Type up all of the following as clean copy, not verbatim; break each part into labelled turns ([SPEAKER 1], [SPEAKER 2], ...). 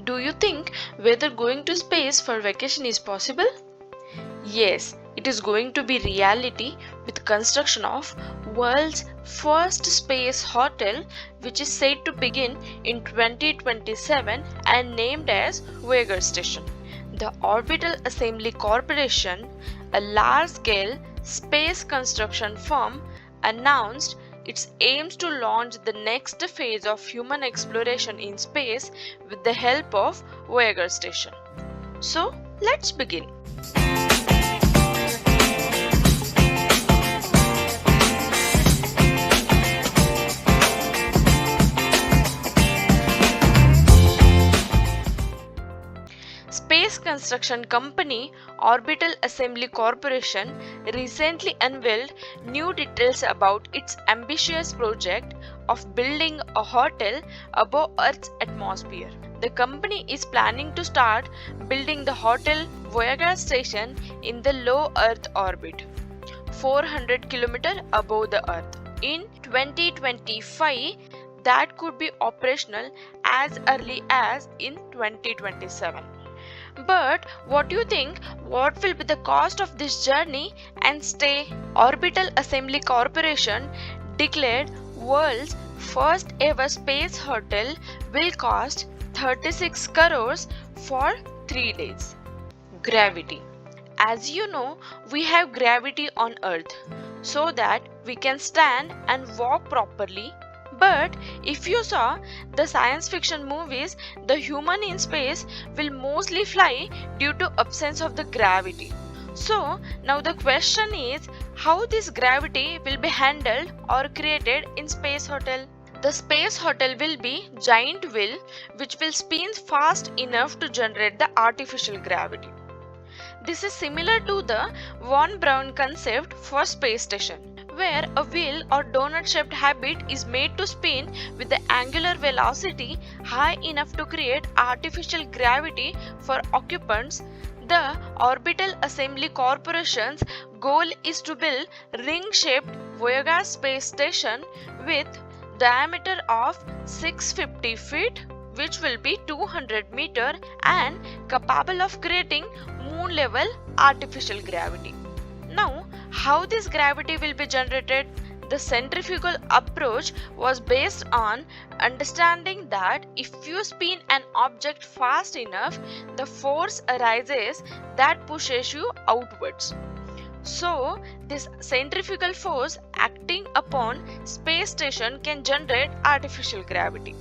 [SPEAKER 1] Do you think whether going to space for vacation is possible? Yes, it is going to be reality with construction of world's first space hotel, which is said to begin in 2027 and named as Voyager Station. The Orbital Assembly Corporation, a large-scale space construction firm, announced its aims to launch the next phase of human exploration in space with the help of Voyager Station. So, let's begin. Space construction company Orbital Assembly Corporation recently unveiled new details about its ambitious project of building a hotel above Earth's atmosphere. The company is planning to start building the Hotel Voyager Station in the low Earth orbit, 400 km above the Earth, in 2025. That could be operational as early as in 2027. But what do you think? What will be the cost of this journey and stay? Orbital Assembly Corporation declared world's first ever space hotel will cost 36 crores for 3 days. Gravity. As you know, we have gravity on Earth so that we can stand and walk properly. But if you saw the science fiction movies, the human in space will mostly fly due to absence of the gravity. So now the question is how this gravity will be handled or created in space hotel. The space hotel will be giant wheel which will spin fast enough to generate the artificial gravity. This is similar to the Von Braun concept for space station, where a wheel or donut-shaped habit is made to spin with the angular velocity high enough to create artificial gravity for occupants. The Orbital Assembly Corporation's goal is to build ring-shaped Voyager space station with diameter of 650 feet, which will be 200 meter, and capable of creating moon level artificial gravity. Now, how this gravity will be generated? The centrifugal approach was based on understanding that if you spin an object fast enough, the force arises that pushes you outwards. So, this centrifugal force acting upon space station can generate artificial gravity.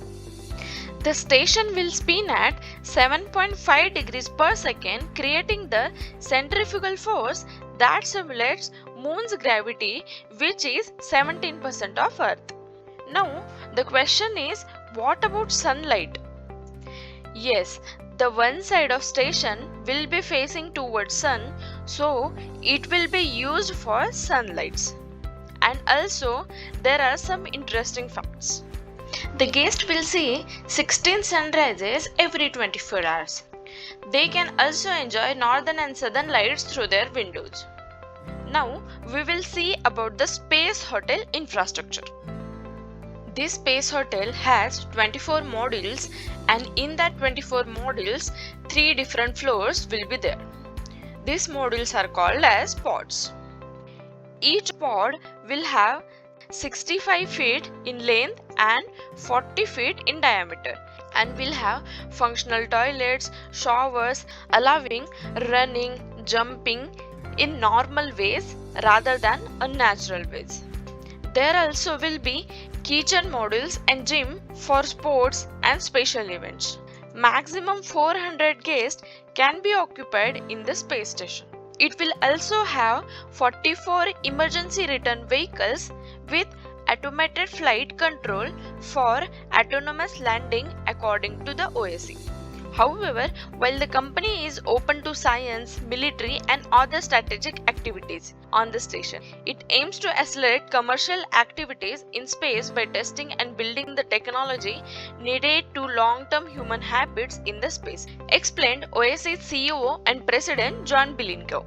[SPEAKER 1] The station will spin at 7.5 degrees per second, creating the centrifugal force that simulates Moon's gravity, which is 17% of Earth. Now, the question is, what about sunlight? Yes, the one side of station will be facing towards sun, so it will be used for sunlights. And also, there are some interesting facts. The guest will see 16 sunrises every 24 hours. They can also enjoy northern and southern lights through their windows. Now, we will see about the space hotel infrastructure. This space hotel has 24 modules, and in that 24 modules, 3 different floors will be there. These modules are called as pods. Each pod will have 65 feet in length and 40 feet in diameter, and will have functional toilets, showers, allowing running, jumping in normal ways rather than unnatural ways. There also will be kitchen modules and gym for sports and special events. Maximum 400 guests can be occupied in the space station. It will also have 44 emergency return vehicles with automated flight control for autonomous landing according to the OAC. However, while the company is open to science, military and other strategic activities on the station, it aims to accelerate commercial activities in space by testing and building the technology needed to long-term human habits in the space, explained OAC CEO and President John Bilinko.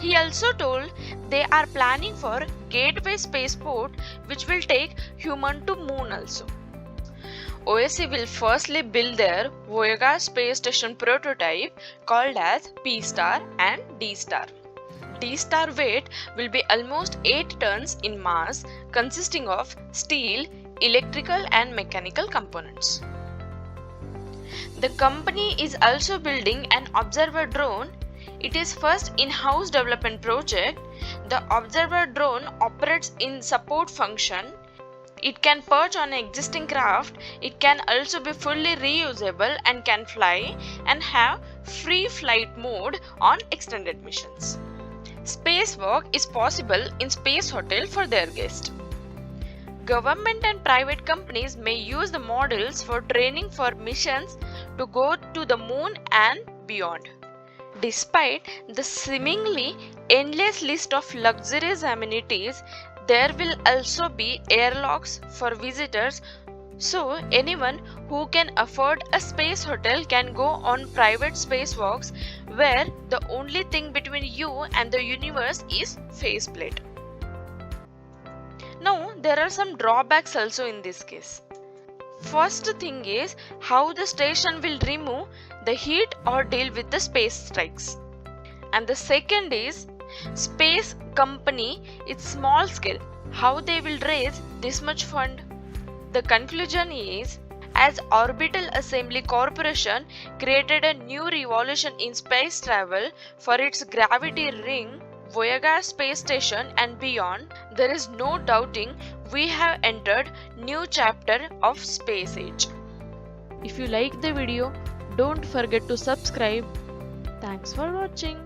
[SPEAKER 1] He also told they are planning for Gateway Spaceport, which will take human to moon also. OSC will firstly build their Voyager space station prototype called as P-Star and D-Star. D-Star weight will be almost 8 tons in mass, consisting of steel, electrical and mechanical components. The company is also building an observer drone. It is first in-house development project. The observer drone operates in support function. It can perch on an existing craft. It can also be fully reusable and can fly and have free flight mode on extended missions. Spacewalk is possible in Space Hotel for their guests. Government and private companies may use the models for training for missions to go to the moon and beyond. Despite the seemingly endless list of luxurious amenities, there will also be airlocks for visitors, so anyone who can afford a space hotel can go on private spacewalks where the only thing between you and the universe is faceplate. Now, there are some drawbacks also in this case. First thing is how the station will remove the heat or deal with the space strikes. And the second is space company is small scale. How they will raise this much fund? The conclusion is, as Orbital Assembly Corporation created a new revolution in space travel for its gravity ring, Voyager space station and beyond, there is no doubting we have entered new chapter of space age. If you like the video, don't forget to subscribe. Thanks for watching.